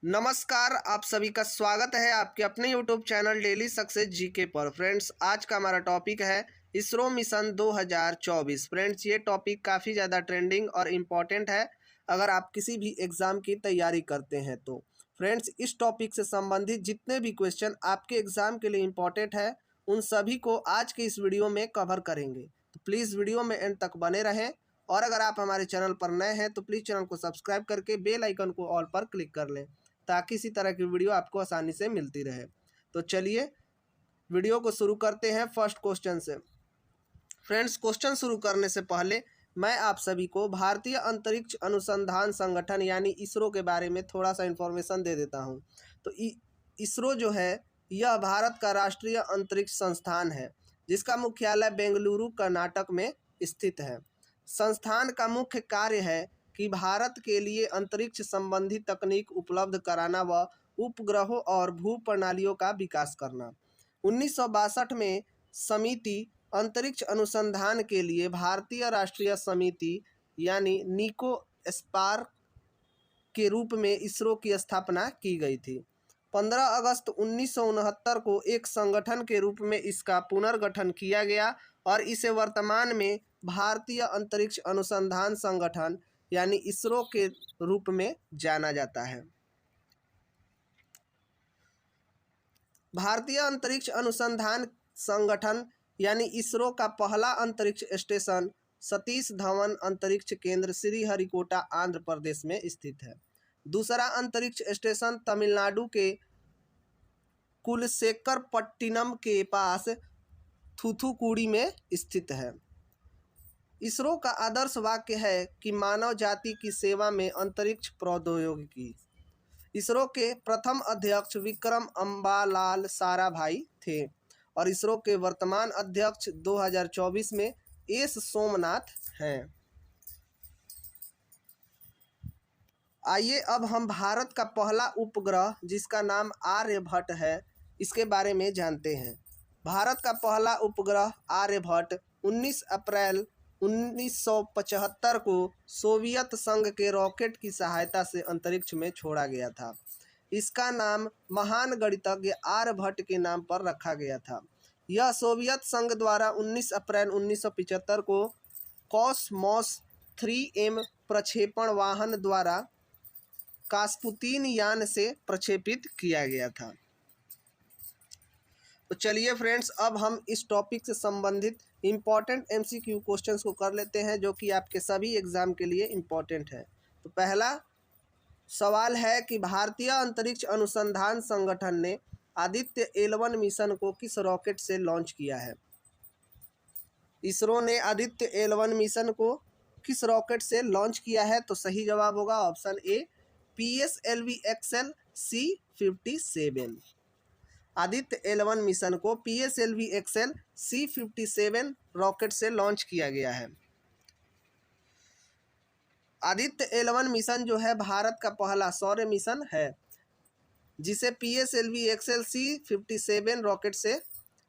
नमस्कार, आप सभी का स्वागत है आपके अपने YouTube channel daily success GK पर। फ्रेंड्स, आज का हमारा टॉपिक है इसरो मिशन 2024। फ्रेंड्स, ये टॉपिक काफ़ी ज़्यादा ट्रेंडिंग और इम्पॉर्टेंट है अगर आप किसी भी एग्ज़ाम की तैयारी करते हैं तो। फ्रेंड्स, इस टॉपिक से संबंधित जितने भी क्वेश्चन आपके एग्ज़ाम के लिए इम्पॉर्टेंट है उन सभी को आज के इस वीडियो में कवर करेंगे। तो प्लीज़ वीडियो में एंड तक बने रहें और अगर आप हमारे चैनल पर नए हैं तो प्लीज़ चैनल को सब्सक्राइब करके बेल आइकन को ऑल पर क्लिक कर लें ताकि इसी तरह की वीडियो आपको आसानी से मिलती रहे। तो चलिए वीडियो को शुरू करते हैं फर्स्ट क्वेश्चन से। फ्रेंड्स, क्वेश्चन शुरू करने से पहले मैं आप सभी को भारतीय अंतरिक्ष अनुसंधान संगठन यानी इसरो के बारे में थोड़ा सा इन्फॉर्मेशन दे देता हूं। तो इसरो जो है यह भारत का राष्ट्रीय अंतरिक्ष संस्थान है जिसका मुख्यालय बेंगलुरु कर्नाटक में स्थित है। संस्थान का मुख्य कार्य है कि भारत के लिए अंतरिक्ष संबंधी तकनीक उपलब्ध कराना व उपग्रहों और भू प्रणालियों का विकास करना। 1962 में समिति अंतरिक्ष अनुसंधान के लिए भारतीय राष्ट्रीय समिति यानी निको स्पार्क के रूप में इसरो की स्थापना की गई थी। 15 अगस्त 1969 को एक संगठन के रूप में इसका पुनर्गठन किया गया और इसे वर्तमान में भारतीय अंतरिक्ष अनुसंधान संगठन यानी इसरो के रूप में जाना जाता है। भारतीय अंतरिक्ष अनुसंधान संगठन यानी इसरो का पहला अंतरिक्ष स्टेशन सतीश धवन अंतरिक्ष केंद्र श्रीहरिकोटा आंध्र प्रदेश में स्थित है। दूसरा अंतरिक्ष स्टेशन तमिलनाडु के कुलशेखरपट्टिनम के पास थूथुकुडी में स्थित है। इसरो का आदर्श वाक्य है कि मानव जाति की सेवा में अंतरिक्ष प्रौद्योगिकी। इसरो के प्रथम अध्यक्ष विक्रम अम्बालाल साराभाई थे और इसरो के वर्तमान अध्यक्ष 2024 में एस सोमनाथ हैं। आइए अब हम भारत का पहला उपग्रह जिसका नाम आर्यभट्ट है इसके बारे में जानते हैं। भारत का पहला उपग्रह आर्यभट्ट 19 अप्रैल 1975 को सोवियत संघ के रॉकेट की सहायता से अंतरिक्ष में छोड़ा गया था। इसका नाम महान गणितज्ञ आर्यभट्ट के नाम पर रखा गया था। यह सोवियत संघ द्वारा 19 अप्रैल 1975 को कॉसमॉस 3M प्रक्षेपण वाहन द्वारा कास्पुतीन यान से प्रक्षेपित किया गया था। तो चलिए फ्रेंड्स, अब हम इस टॉपिक से संबंधित इम्पॉर्टेंट MCQ क्वेश्चंस को कर लेते हैं जो कि आपके सभी एग्जाम के लिए इम्पॉर्टेंट है। तो पहला सवाल है कि भारतीय अंतरिक्ष अनुसंधान संगठन ने आदित्य L1 मिशन को किस रॉकेट से लॉन्च किया है। इसरो ने आदित्य L1 मिशन को किस रॉकेट से लॉन्च किया है? तो सही जवाब होगा option A PSLV XL C57। Aditya L1 mission को PSLV XL C57 रॉकेट से लॉन्च किया गया है। आदित्य L1 मिशन जो है भारत का पहला सौर मिशन है जिसे PSLV XL C57 रॉकेट से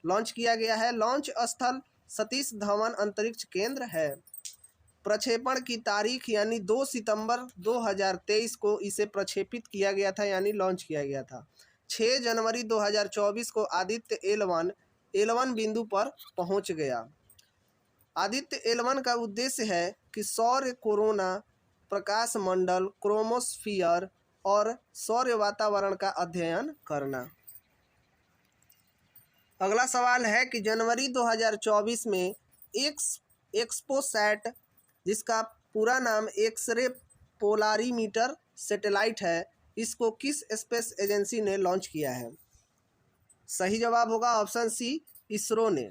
लॉन्च किया गया है। लॉन्च स्थल सतीश धवन अंतरिक्ष केंद्र है। प्रक्षेपण की तारीख यानी 2 सितंबर 2023 को इसे प्रक्षेपित किया गया था यानी लॉन्च किया गया था। 6 जनवरी 2024 को आदित्य L1 बिंदु पर पहुंच गया। आदित्य L1 का उद्देश्य है कि सौर कोरोना प्रकाश मंडल, क्रोमोस्फीयर और सौर वातावरण का अध्ययन करना। अगला सवाल है कि जनवरी 2024 में एक्सपोसैट जिसका पूरा नाम एक्सरे पोलारीमीटर सैटेलाइट है इसको किस स्पेस एजेंसी ने लॉन्च किया है? सही जवाब होगा ऑप्शन सी इसरो ने।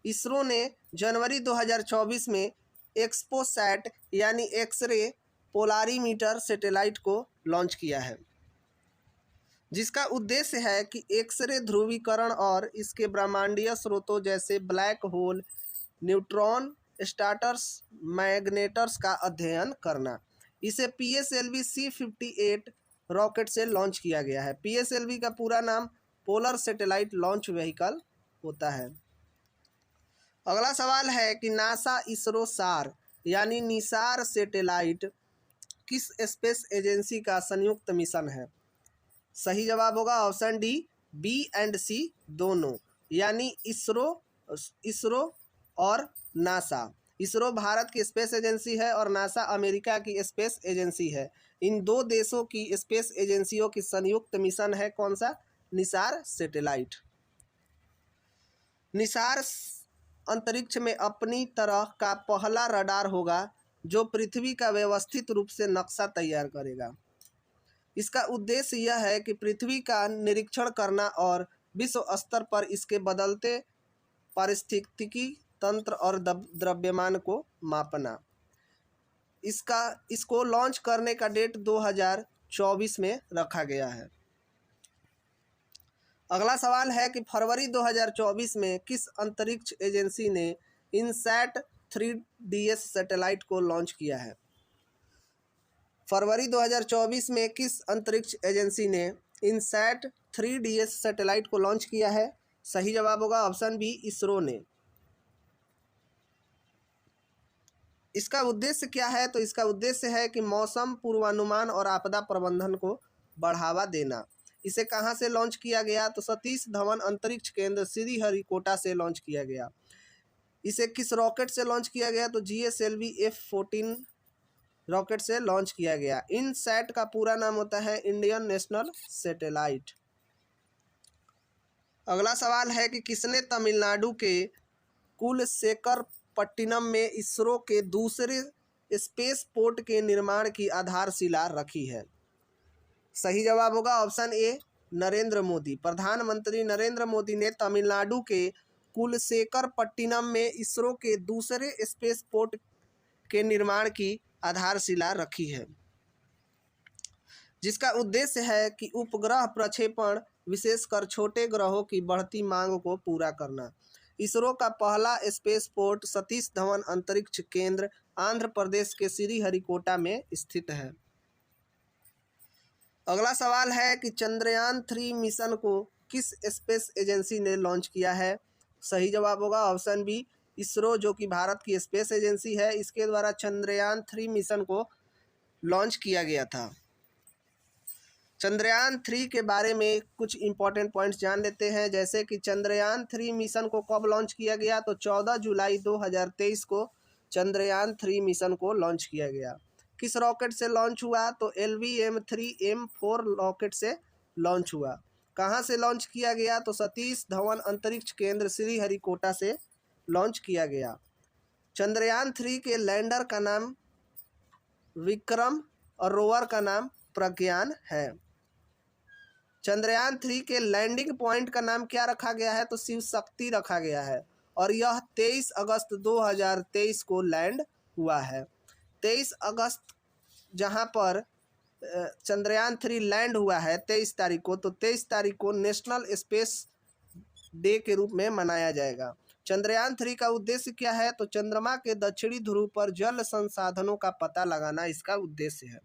इसरो ने जनवरी 2024 में एक्सपोसैट यानी एक्सरे पोलारीमीटर सैटेलाइट को लॉन्च किया है जिसका उद्देश्य है कि एक्सरे ध्रुवीकरण और इसके ब्रह्मांडीय स्रोतों जैसे black hole, neutron stars, magnetars का अध्ययन करना। इसे PSLV C58 रॉकेट से लॉन्च किया गया है। PSLV का पूरा नाम पोलर सैटेलाइट लॉन्च व्हीकल होता है। अगला सवाल है कि नासा इसरो सार यानी निसार सैटेलाइट किस स्पेस एजेंसी का संयुक्त मिशन है? सही जवाब होगा ऑप्शन डी, बी एंड सी दोनों, यानी इसरो और नासा। इसरो भारत की स्पेस एजेंसी है और नासा अमेरिका की स्पेस एजेंसी है। इन दो देशों की स्पेस एजेंसियों की संयुक्त मिशन है कौन सा? निसार सैटेलाइट। निसार अंतरिक्ष में अपनी तरह का पहला रडार होगा जो पृथ्वी का व्यवस्थित रूप से नक्शा तैयार करेगा। इसका उद्देश्य यह है कि पृथ्वी का निरीक्षण करना और विश्व स्तर पर इसके बदलते पारिस्थितिकी तंत्र और द्रव्यमान को मापना। इसको लॉन्च करने का डेट 2024 में रखा गया है। अगला सवाल है कि फरवरी 2024 में किस अंतरिक्ष एजेंसी ने इनसैट 3DS सैटेलाइट को लॉन्च किया है? फरवरी 2024 में किस अंतरिक्ष एजेंसी ने इनसैट 3DS सैटेलाइट को लॉन्च किया है? सही जवाब होगा ऑप्शन बी, इसरो ने। इसका उद्देश्य क्या है? तो इसका उद्देश्य है कि मौसम पूर्वानुमान और आपदा प्रबंधन को बढ़ावा देना। इसे कहाँ से लॉन्च किया गया? तो सतीश धवन अंतरिक्ष केंद्र श्रीहरिकोटा से लॉन्च किया गया। इसे किस रॉकेट से लॉन्च किया गया? तो GSLV F-14 रॉकेट से लॉन्च किया गया। इनसैट का पूरा नाम होता है इंडियन नेशनल सैटेलाइट। अगला सवाल है कि किसने तमिलनाडु के कुलशेखरपट्टिनम में इसरो के दूसरे स्पेस पोर्ट के निर्माण की आधारशिला रखी है? सही जवाब होगा ऑप्शन ए, नरेंद्र मोदी। प्रधानमंत्री नरेंद्र मोदी ने तमिलनाडु के कुलशेखरपट्टिनम में इसरो के दूसरे स्पेस पोर्ट के निर्माण की आधारशिला रखी है, जिसका उद्देश्य है कि उपग्रह प्रक्षेपण, विशेषकर छोटे ग्रहों की बढ़ती मांग को पूरा करना। इसरो का पहला स्पेस पोर्ट सतीश धवन अंतरिक्ष केंद्र आंध्र प्रदेश के श्रीहरिकोटा में स्थित है। अगला सवाल है कि चंद्रयान 3 मिशन को किस स्पेस एजेंसी ने लॉन्च किया है? सही जवाब होगा ऑप्शन बी, इसरो, जो कि भारत की स्पेस एजेंसी है। इसके द्वारा चंद्रयान 3 मिशन को लॉन्च किया गया था। चंद्रयान 3 के बारे में कुछ इंपॉर्टेंट पॉइंट्स जान लेते हैं, जैसे कि चंद्रयान 3 मिशन को कब लॉन्च किया गया? तो 14 जुलाई 2023 को चंद्रयान 3 मिशन को लॉन्च किया गया। किस रॉकेट से लॉन्च हुआ? तो LVM-3M4 रॉकेट से लॉन्च हुआ। कहाँ से लॉन्च किया गया? तो सतीश धवन अंतरिक्ष केंद्र श्रीहरिकोटा से लॉन्च किया गया। चंद्रयान 3 के लैंडर का नाम विक्रम और रोवर का नाम प्रज्ञान है। चंद्रयान 3 के लैंडिंग पॉइंट का नाम क्या रखा गया है? तो शिव शक्ति रखा गया है और यह 23 अगस्त 2023 को लैंड हुआ है। 23 अगस्त जहां पर चंद्रयान 3 लैंड हुआ है 23 तारीख को, तो 23 तारीख को नेशनल स्पेस डे के रूप में मनाया जाएगा। चंद्रयान 3 का उद्देश्य क्या है? तो चंद्रमा के दक्षिणी ध्रुव पर जल संसाधनों का पता लगाना इसका उद्देश्य है।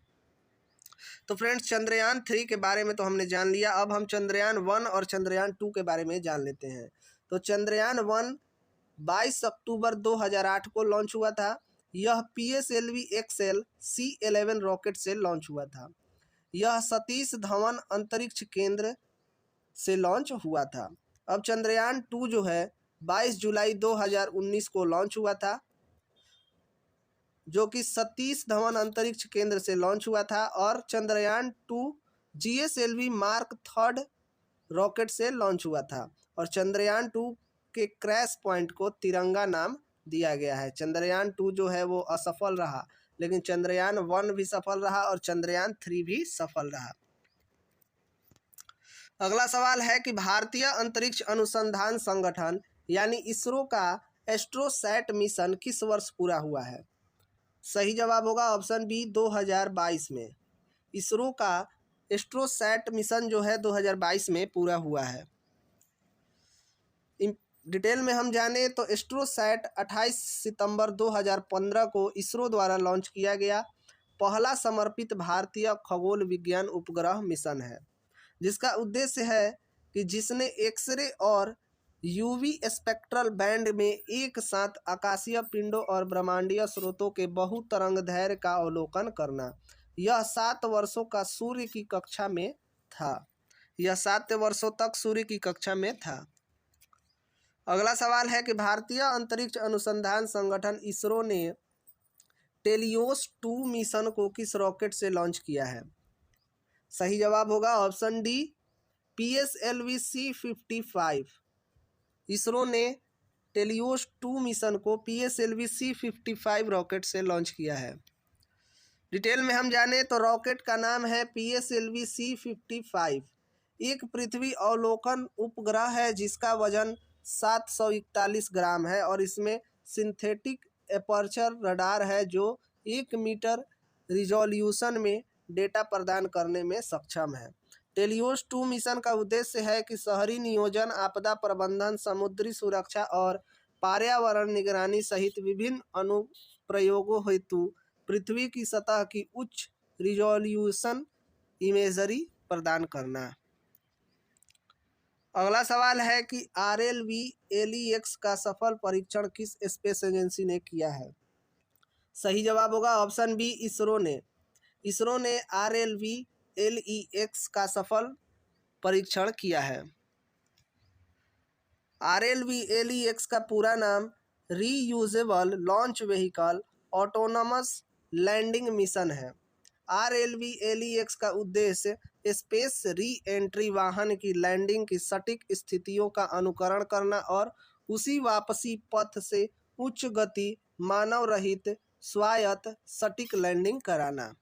तो फ्रेंड्स, चंद्रयान 3 के बारे में तो हमने जान लिया। अब हम चंद्रयान 1 और चंद्रयान 2 के बारे में जान लेते हैं। तो चंद्रयान 1 22 अक्टूबर 2008 को लॉन्च हुआ था। यह PSLV XL C11 रॉकेट से लॉन्च हुआ था। यह सतीश धवन अंतरिक्ष केंद्र से लॉन्च हुआ था। अब चंद्रयान 2 जो है 22 जुलाई 2019 को लॉन्च हुआ था, जो कि सतीश धवन अंतरिक्ष केंद्र से लॉन्च हुआ था। और चंद्रयान 2 GSLV मार्क 3 रॉकेट से लॉन्च हुआ था। और चंद्रयान 2 के क्रैश पॉइंट को तिरंगा नाम दिया गया है। चंद्रयान 2 जो है वो असफल रहा, लेकिन चंद्रयान 1 भी सफल रहा और चंद्रयान 3 भी सफल रहा। अगला सवाल है कि भारतीय अंतरिक्ष अनुसंधान संगठन यानी इसरो का एस्ट्रोसैट मिशन किस वर्ष पूरा हुआ है? सही जवाब होगा ऑप्शन बी, 2022 में। इसरो का एस्ट्रोसैट मिशन जो है 2022 में पूरा हुआ है। डिटेल में हम जाने तो एस्ट्रोसैट 28 सितंबर 2015 को इसरो द्वारा लॉन्च किया गया पहला समर्पित भारतीय खगोल विज्ञान उपग्रह मिशन है, जिसका उद्देश्य है कि जिसने एक्सरे और UV स्पेक्ट्रल बैंड में एक साथ आकाशीय पिंडों और ब्रह्मांडीय स्रोतों के बहुतरंग दैर्घ्य का अवलोकन करना। यह 7 वर्षों का सूर्य की कक्षा में था। यह 7 वर्षों तक सूर्य की कक्षा में था। अगला सवाल है कि भारतीय अंतरिक्ष अनुसंधान संगठन इसरो ने टेलियोस 2 मिशन को किस रॉकेट से लॉन्च किया है? सही जवाब होगा option D, PSLV C55। ISRO ने टेलियोस 2 मिशन को PSLV C55 रॉकेट से लॉन्च किया है। डिटेल में हम जाने तो रॉकेट का नाम है PSLV C55। एक पृथ्वी अवलोकन उपग्रह है जिसका वजन 741 ग्राम है और इसमें सिंथेटिक एपर्चर रडार है जो 1 मीटर रिजोल्यूशन में डेटा प्रदान करने में सक्षम है। टेलियोस 2 मिशन का उद्देश्य है कि शहरी नियोजन, आपदा प्रबंधन, समुद्री सुरक्षा और पर्यावरण निगरानी सहित विभिन्न अनुप्रयोगों हेतु पृथ्वी की सतह की उच्च रिजोल्यूशन इमेजरी प्रदान करना। अगला सवाल है कि RLV-LEX का सफल परीक्षण किस स्पेस एजेंसी ने किया है? सही जवाब होगा ऑप्शन बी, इसरो ने। इसरो ने RLV-LEX का सफल परीक्षण किया है। RLV-LEX का पूरा नाम reusable launch vehicle autonomous landing mission है। RLV-LEX का उद्देश्य स्पेस री एंट्री वाहन की लैंडिंग की सटीक स्थितियों का अनुकरण करना और उसी वापसी पथ से उच्च गति मानव रहित स्वायत्त सटीक लैंडिंग कराना।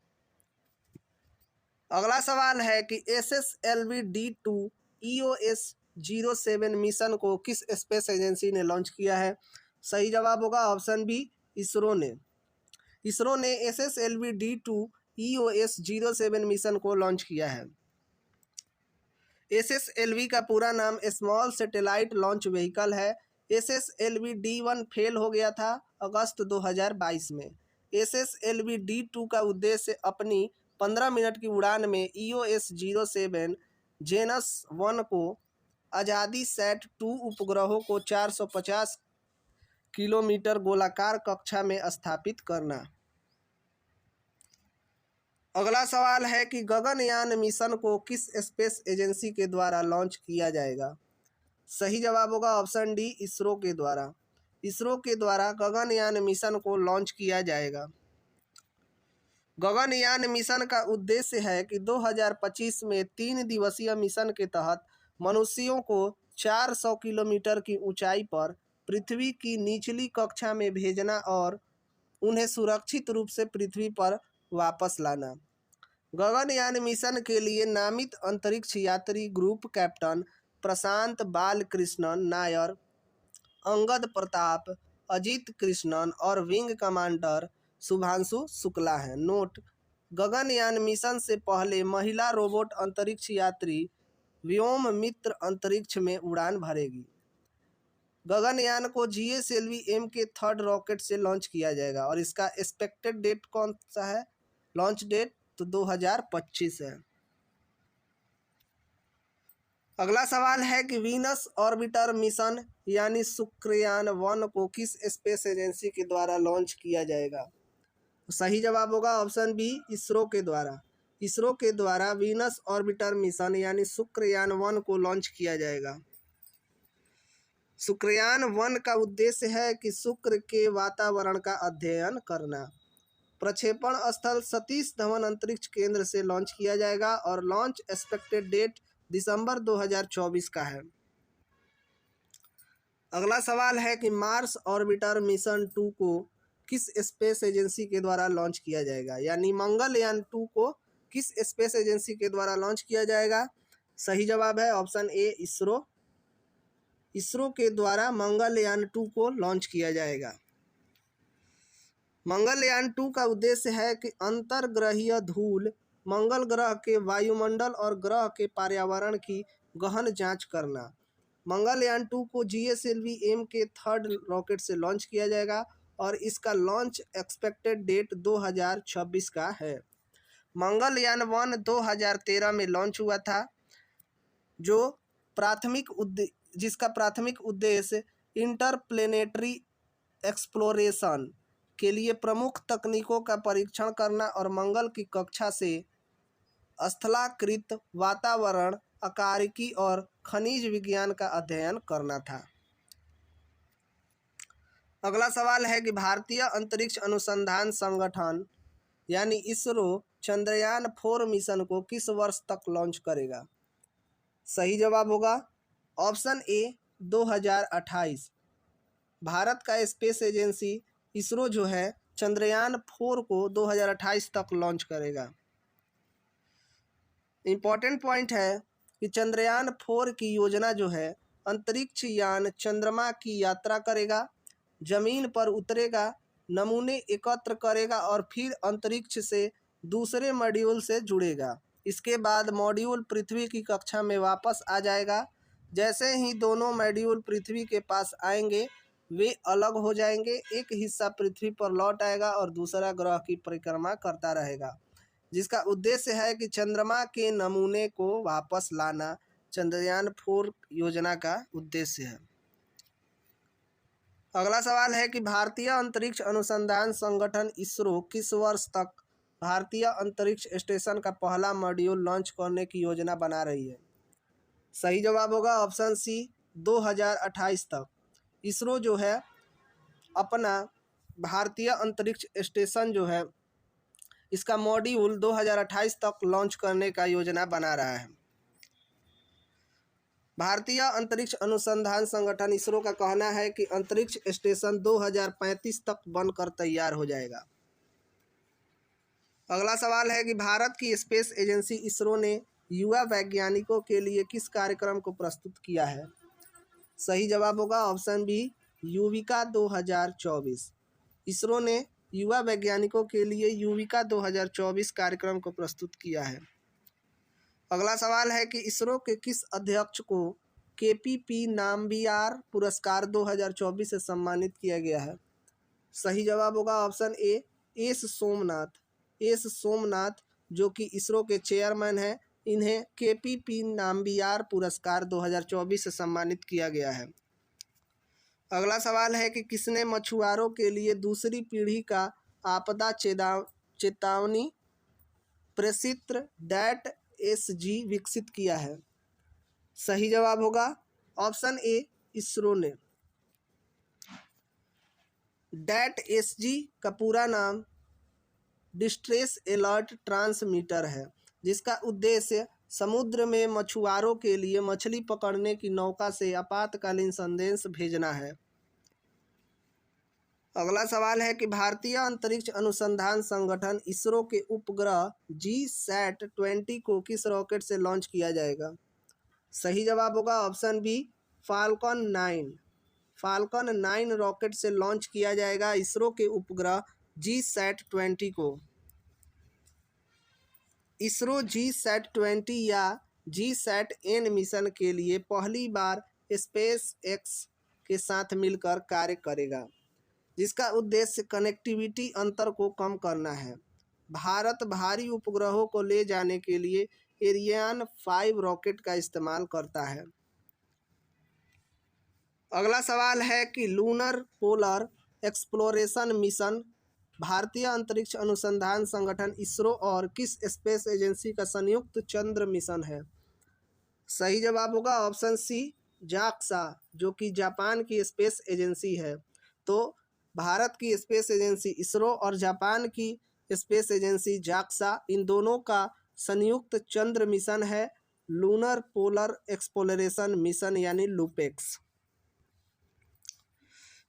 अगला सवाल है कि SSLV-D2 EOS-07 मिशन को किस स्पेस एजेंसी ने लॉन्च किया है? सही जवाब होगा ऑप्शन बी, इसरो ने। इसरो ने SSLV-D2 EOS-07 मिशन को लॉन्च किया है। SSLV का पूरा नाम स्मॉल सैटेलाइट लॉन्च व्हीकल है। SSLV-D1 फेल हो गया था अगस्त 2022 में। SSLV-D2 का उद्देश्य अपनी 15 मिनट की उड़ान में EOS-07 जेनस 1 को आज़ादी सैट 2 उपग्रहों को 450 किलोमीटर गोलाकार कक्षा में स्थापित करना। अगला सवाल है कि गगनयान मिशन को किस स्पेस एजेंसी के द्वारा लॉन्च किया जाएगा? सही जवाब होगा ऑप्शन डी, इसरो के द्वारा। इसरो के द्वारा गगनयान मिशन को लॉन्च किया जाएगा। गगनयान मिशन का उद्देश्य है कि 2025 में 3 दिवसीय मिशन के तहत मनुष्यों को 400 किलोमीटर की ऊंचाई पर पृथ्वी की निचली कक्षा में भेजना और उन्हें सुरक्षित रूप से पृथ्वी पर वापस लाना। गगनयान मिशन के लिए नामित अंतरिक्ष यात्री ग्रुप कैप्टन प्रशांत बालकृष्णन नायर, अंगद प्रताप, अजीत कृष्णन और विंग कमांडर शुभांशु शुक्ला हैं। नोट: गगनयान मिशन से पहले महिला रोबोट अंतरिक्ष यात्री व्योम मित्र अंतरिक्ष में उड़ान भरेगी। गगनयान को GSLV-M के 3rd रॉकेट से लॉन्च किया जाएगा और इसका एक्सपेक्टेड डेट कौन सा है? लॉन्च डेट तो 2025 है। अगला सवाल है कि वीनस ऑर्बिटर मिशन यानी शुक्रयान 1 को किस स्पेस एजेंसी के द्वारा लॉन्च किया जाएगा? सही जवाब होगा ऑप्शन बी, इसरो के द्वारा। इसरो के द्वारा वीनस ऑर्बिटर मिशन यानी शुक्रयान 1 को लॉन्च किया जाएगा। शुक्रयान 1 का उद्देश्य है कि शुक्र के वातावरण का अध्ययन करना। प्रक्षेपण स्थल सतीश धवन अंतरिक्ष केंद्र से लॉन्च किया जाएगा और लॉन्च एक्सपेक्टेड डेट दिसंबर 2024 का है। अगला सवाल है कि मार्स ऑर्बिटर मिशन 2 को किस स्पेस एजेंसी के द्वारा लॉन्च किया जाएगा? यानी मंगलयान 2 को किस स्पेस एजेंसी के द्वारा लॉन्च किया जाएगा? सही जवाब है ऑप्शन ए, इसरो। इसरो के द्वारा मंगलयान 2 को लॉन्च किया जाएगा। मंगलयान 2 का उद्देश्य है कि अंतर्ग्रहीय धूल, मंगल ग्रह के वायुमंडल और ग्रह के पर्यावरण की गहन जांच करना। मंगलयान 2 को GSLV-M के 3rd रॉकेट से लॉन्च किया जाएगा और इसका लॉन्च एक्सपेक्टेड डेट 2026 का है। मंगलयान 1 2013 में लॉन्च हुआ था जिसका प्राथमिक उद्देश्य इंटरप्लेनेटरी एक्सप्लोरेशन के लिए प्रमुख तकनीकों का परीक्षण करना और मंगल की कक्षा से स्थलाकृत वातावरण, आकारिकी और खनिज विज्ञान का अध्ययन करना था। अगला सवाल है कि भारतीय अंतरिक्ष अनुसंधान संगठन यानी इसरो चंद्रयान 4 मिशन को किस वर्ष तक लॉन्च करेगा? सही जवाब होगा ऑप्शन ए 2028। भारत का स्पेस एजेंसी इसरो जो है चंद्रयान 4 को 2028 तक लॉन्च करेगा। इम्पॉर्टेंट पॉइंट है कि चंद्रयान 4 की योजना जो है अंतरिक्ष यान चंद्रमा की यात्रा करेगा, जमीन पर उतरेगा, नमूने एकत्र करेगा और फिर अंतरिक्ष से दूसरे मॉड्यूल से जुड़ेगा। इसके बाद मॉड्यूल पृथ्वी की कक्षा में वापस आ जाएगा। जैसे ही दोनों मॉड्यूल पृथ्वी के पास आएंगे वे अलग हो जाएंगे। एक हिस्सा पृथ्वी पर लौट आएगा और दूसरा ग्रह की परिक्रमा करता रहेगा, जिसका उद्देश्य है कि चंद्रमा के नमूने को वापस लाना चंद्रयान 4 योजना का उद्देश्य है। अगला सवाल है कि भारतीय अंतरिक्ष अनुसंधान संगठन इसरो किस वर्ष तक भारतीय अंतरिक्ष स्टेशन का पहला मॉड्यूल लॉन्च करने की योजना बना रही है? सही जवाब होगा ऑप्शन सी 2028 तक। इसरो जो है अपना भारतीय अंतरिक्ष स्टेशन जो है इसका मॉड्यूल 2028 तक लॉन्च करने का योजना बना रहा है। भारतीय अंतरिक्ष अनुसंधान संगठन इसरो का कहना है कि अंतरिक्ष स्टेशन 2035 तक बनकर तैयार हो जाएगा। अगला सवाल है कि भारत की स्पेस एजेंसी इसरो ने युवा वैज्ञानिकों के लिए किस कार्यक्रम को प्रस्तुत किया है? सही जवाब होगा ऑप्शन बी युविका 2024। इसरो ने युवा वैज्ञानिकों के लिए युविका 2024 कार्यक्रम को प्रस्तुत किया है। अगला सवाल है कि इसरो के किस अध्यक्ष को केपीपी नाम्बियार पुरस्कार 2024 से सम्मानित किया गया है? सही जवाब होगा ऑप्शन ए एस सोमनाथ जो कि इसरो के चेयरमैन हैं। इन्हें केपीपी नाम्बियार पुरस्कार 2024 से सम्मानित किया गया है। अगला सवाल है कि किसने मछुआरों के लिए दूसरी पीढ़ी का आपदा चेतावनी प्रक्षेत्र DAT-SG विकसित किया है? सही जवाब होगा ऑप्शन ए इसरो ने। DAT-SG का पूरा नाम डिस्ट्रेस अलर्ट ट्रांसमीटर है, जिसका उद्देश्य समुद्र में मछुआरों के लिए मछली पकड़ने की नौका से आपातकालीन संदेश भेजना है। अगला सवाल है कि भारतीय अंतरिक्ष अनुसंधान संगठन इसरो के उपग्रह GSAT-20 को किस रॉकेट से लॉन्च किया जाएगा? सही जवाब होगा ऑप्शन बी फाल्कन 9 रॉकेट से लॉन्च किया जाएगा इसरो के उपग्रह GSAT-20 को। इसरो GSAT-20 या GSAT-N मिशन के लिए पहली बार SpaceX के साथ मिलकर कार्य करेगा, जिसका उद्देश्य कनेक्टिविटी अंतर को कम करना है। भारत भारी उपग्रहों को ले जाने के लिए एरियान 5 रॉकेट का इस्तेमाल करता है। अगला सवाल है कि लूनर पोलर एक्सप्लोरेशन मिशन भारतीय अंतरिक्ष अनुसंधान संगठन इसरो और किस स्पेस एजेंसी का संयुक्त चंद्र मिशन है? सही जवाब होगा ऑप्शन सी जाक्सा, जो कि जापान की स्पेस एजेंसी है। तो भारत की स्पेस एजेंसी इसरो और जापान की स्पेस एजेंसी जाक्सा, इन दोनों का संयुक्त चंद्र मिशन है लूनर पोलर एक्सप्लोरेशन मिशन यानी लूपेक्स।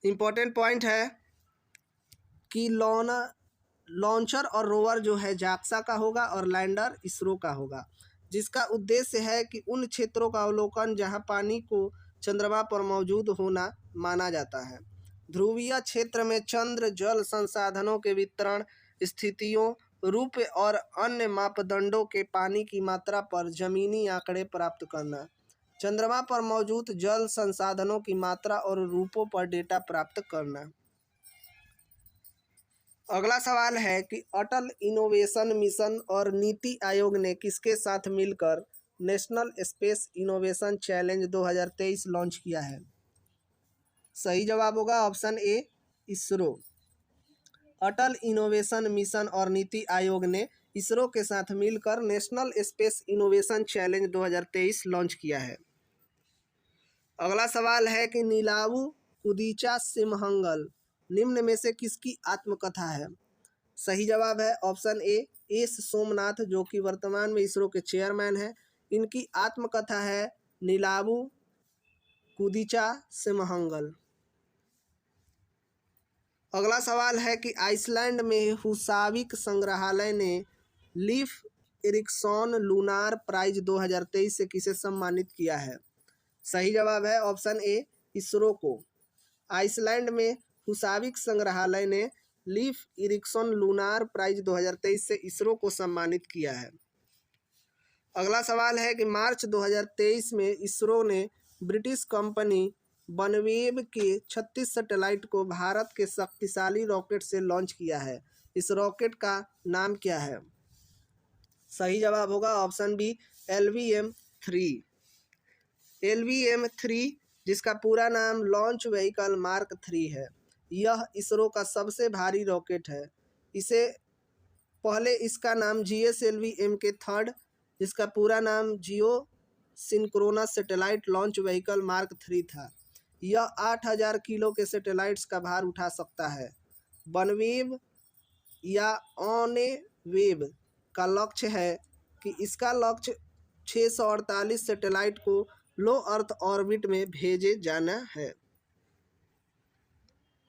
इम्पोर्टेंट पॉइंट है कि लॉन्चर और रोवर जो है जाक्सा का होगा और लैंडर इसरो का होगा, जिसका उद्देश्य है कि उन क्षेत्रों का अवलोकन जहां पानी को चंद्रमा पर मौजूद होना माना जाता है। ध्रुवीय क्षेत्र में चंद्र जल संसाधनों के वितरण, स्थितियों, रूप और अन्य मापदंडों के पानी की मात्रा पर जमीनी आंकड़े प्राप्त करना। चंद्रमा पर मौजूद जल संसाधनों की मात्रा और रूपों पर डेटा प्राप्त करना। अगला सवाल है कि अटल इनोवेशन मिशन और नीति आयोग ने किसके साथ मिलकर national space innovation challenge 2023 launch किया है? सही जवाब होगा option A ISRO. Atal innovation mission और नीति आयोग ने इसरो के साथ मिलकर national space innovation challenge 2023 launch किया है। अगला सवाल है कि नीलावु कुदीचा सिमहंगल निम्न में से किसकी आत्मकथा है? सही जवाब है ऑप्शन ए एस सोमनाथ, जो कि वर्तमान में इसरो के चेयरमैन हैं। इनकी आत्मकथा है नीलावु कुदीचा सिमहंगल। अगला सवाल है कि आइसलैंड में हुसाविक संग्रहालय ने लीफ एरिक्सन लूनार प्राइज 2023 से किसे सम्मानित किया है? सही जवाब है ऑप्शन ए इसरो को। आइसलैंड में हुसाविक संग्रहालय ने लीफ एरिक्सन लूनार प्राइज 2023 से इसरो को सम्मानित किया है। अगला सवाल है कि मार्च 2023 में इसरो ने ब्रिटिश कंपनी वनवेव के 36 सैटेलाइट को भारत के शक्तिशाली रॉकेट से लॉन्च किया है। इस रॉकेट का नाम क्या है? सही जवाब होगा ऑप्शन बी LVM-3। LVM-3 जिसका पूरा नाम लॉन्च व्हीकल मार्क 3 है। यह इसरो का सबसे भारी रॉकेट है। इसे पहले इसका नाम GSLV-M3 जिसका पूरा नाम geosynchronous satellite launch vehicle mark 3 था। यह 8000 किलो के सैटेलाइट्स का भार उठा सकता है। वनवेव या ऑन ए वेव का लक्ष्य है कि इसका लक्ष्य 648 सैटेलाइट को लो अर्थ ऑर्बिट में भेजे जाना है।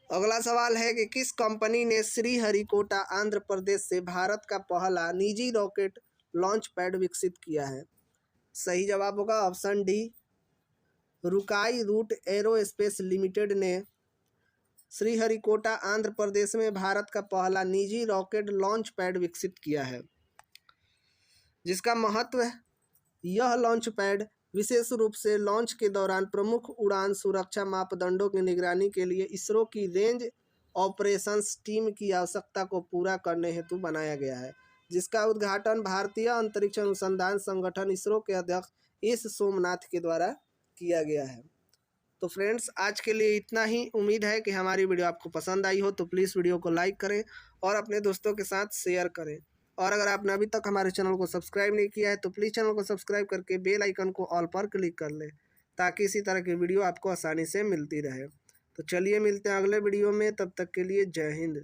अगला सवाल है कि किस कंपनी ने श्रीहरिकोटा आंध्र प्रदेश से भारत का पहला निजी रॉकेट लॉन्च पैड विकसित किया है? सही जवाब होगा ऑप्शन डी रुकाई रूट एरोस्पेस लिमिटेड ने श्रीहरिकोटा आंध्र प्रदेश में भारत का पहला निजी रॉकेट लॉन्च पैड विकसित किया है, जिसका महत्व है यह लॉन्च पैड विशेष रूप से लॉन्च के दौरान प्रमुख उड़ान सुरक्षा मापदंडों की निगरानी के लिए इसरो की रेंज ऑपरेशंस टीम की आवश्यकता को पूरा करने हेतु बनाया गया है, जिसका उद्घाटन भारतीय अंतरिक्ष अनुसंधान संगठन इसरो के अध्यक्ष एस सोमनाथ के द्वारा किया गया है। तो फ्रेंड्स आज के लिए इतना ही। उम्मीद है कि हमारी वीडियो आपको पसंद आई हो, तो प्लीज़ वीडियो को लाइक करें और अपने दोस्तों के साथ शेयर करें। और अगर आपने अभी तक हमारे चैनल को सब्सक्राइब नहीं किया है तो प्लीज़ चैनल को सब्सक्राइब करके बेल आइकन को ऑल पर क्लिक कर लें, ताकि इसी तरह की वीडियो आपको आसानी से मिलती रहे। तो चलिए मिलते हैं अगले वीडियो में, तब तक के लिए जय हिंद।